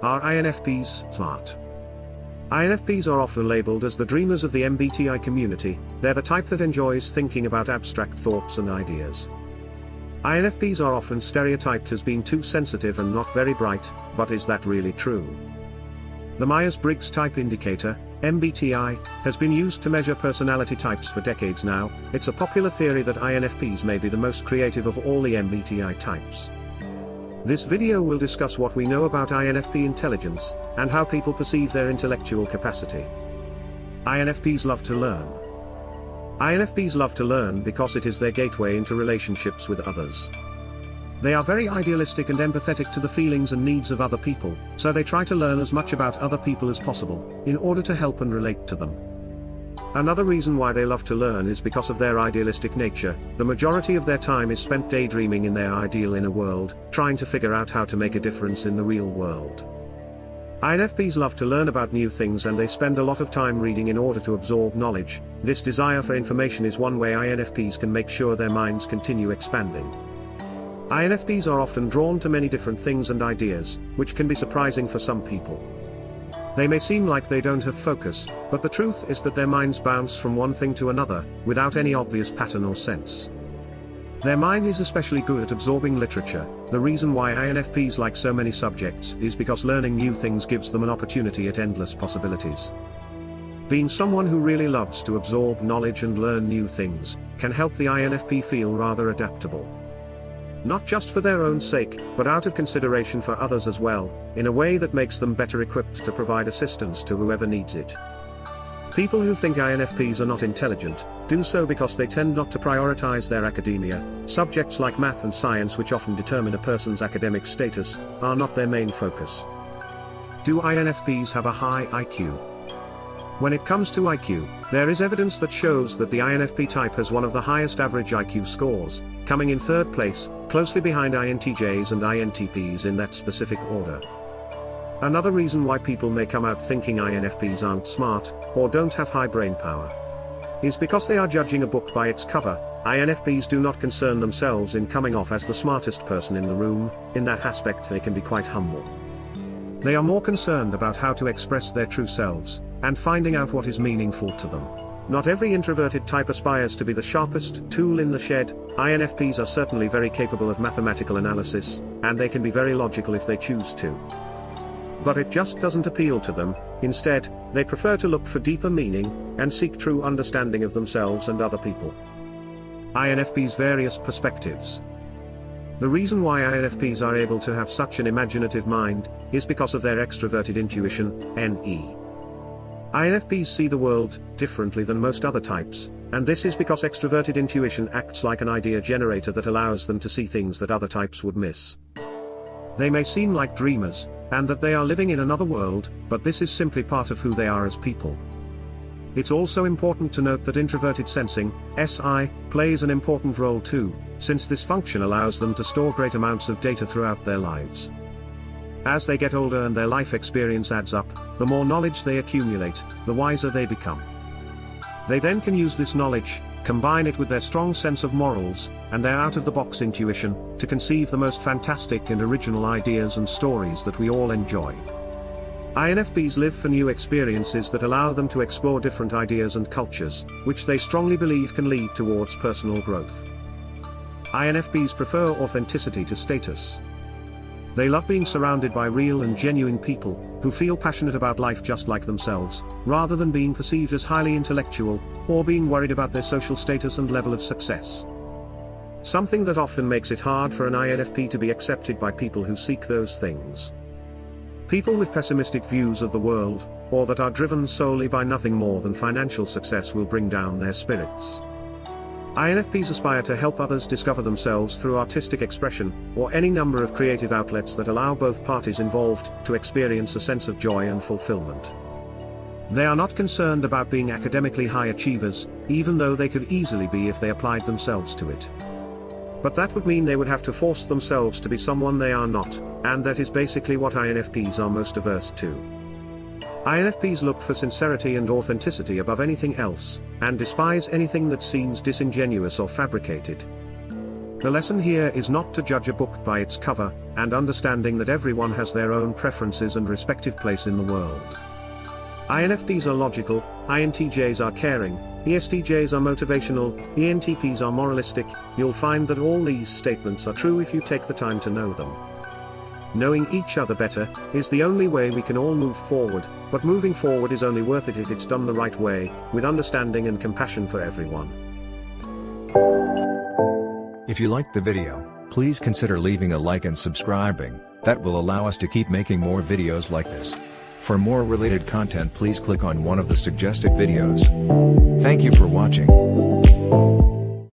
Are INFPs smart? INFPs are often labeled as the dreamers of the MBTI community. They're the type that enjoys thinking about abstract thoughts and ideas. INFPs are often stereotyped as being too sensitive and not very bright, but is that really true? The Myers-Briggs Type Indicator, MBTI, has been used to measure personality types for decades now. It's a popular theory that INFPs may be the most creative of all the MBTI types. This video will discuss what we know about INFP intelligence, and how people perceive their intellectual capacity. INFPs love to learn. INFPs love to learn because it is their gateway into relationships with others. They are very idealistic and empathetic to the feelings and needs of other people, so they try to learn as much about other people as possible, in order to help and relate to them. Another reason why they love to learn is because of their idealistic nature. The majority of their time is spent daydreaming in their ideal inner world, trying to figure out how to make a difference in the real world. INFPs love to learn about new things and they spend a lot of time reading in order to absorb knowledge. This desire for information is one way INFPs can make sure their minds continue expanding. INFPs are often drawn to many different things and ideas, which can be surprising for some people. They may seem like they don't have focus, but the truth is that their minds bounce from one thing to another, without any obvious pattern or sense. Their mind is especially good at absorbing literature. The reason why INFPs like so many subjects is because learning new things gives them an opportunity at endless possibilities. Being someone who really loves to absorb knowledge and learn new things, can help the INFP feel rather adaptable. Not just for their own sake, but out of consideration for others as well, in a way that makes them better equipped to provide assistance to whoever needs it. People who think INFPs are not intelligent, do so because they tend not to prioritize their academia. Subjects like math and science, which often determine a person's academic status, are not their main focus. Do INFPs have a high IQ? When it comes to IQ, there is evidence that shows that the INFP type has one of the highest average IQ scores, coming in third place, closely behind INTJs and INTPs in that specific order. Another reason why people may come out thinking INFPs aren't smart, or don't have high brain power, is because they are judging a book by its cover. INFPs do not concern themselves in coming off as the smartest person in the room. In that aspect they can be quite humble. They are more concerned about how to express their true selves, and finding out what is meaningful to them. Not every introverted type aspires to be the sharpest tool in the shed. INFPs are certainly very capable of mathematical analysis, and they can be very logical if they choose to. But it just doesn't appeal to them. Instead, they prefer to look for deeper meaning, and seek true understanding of themselves and other people. INFPs' various perspectives. The reason why INFPs are able to have such an imaginative mind, is because of their extroverted intuition, NE. INFPs see the world differently than most other types, and this is because extroverted intuition acts like an idea generator that allows them to see things that other types would miss. They may seem like dreamers, and that they are living in another world, but this is simply part of who they are as people. It's also important to note that introverted sensing, SI, plays an important role too, since this function allows them to store great amounts of data throughout their lives. As they get older and their life experience adds up, the more knowledge they accumulate, the wiser they become. They then can use this knowledge, combine it with their strong sense of morals, and their out-of-the-box intuition, to conceive the most fantastic and original ideas and stories that we all enjoy. INFPs live for new experiences that allow them to explore different ideas and cultures, which they strongly believe can lead towards personal growth. INFPs prefer authenticity to status. They love being surrounded by real and genuine people, who feel passionate about life just like themselves, rather than being perceived as highly intellectual, or being worried about their social status and level of success. Something that often makes it hard for an INFP to be accepted by people who seek those things. People with pessimistic views of the world, or that are driven solely by nothing more than financial success, will bring down their spirits. INFPs aspire to help others discover themselves through artistic expression, or any number of creative outlets that allow both parties involved to experience a sense of joy and fulfillment. They are not concerned about being academically high achievers, even though they could easily be if they applied themselves to it. But that would mean they would have to force themselves to be someone they are not, and that is basically what INFPs are most averse to. INFPs look for sincerity and authenticity above anything else, and despise anything that seems disingenuous or fabricated. The lesson here is not to judge a book by its cover, and understanding that everyone has their own preferences and respective place in the world. INFPs are logical, INTJs are caring, ESTJs are motivational, ENTPs are moralistic. You'll find that all these statements are true if you take the time to know them. Knowing each other better is the only way we can all move forward, but moving forward is only worth it if it's done the right way, with understanding and compassion for everyone. If you liked the video, please consider leaving a like and subscribing. That will allow us to keep making more videos like this. For more related content, please click on one of the suggested videos. Thank you for watching.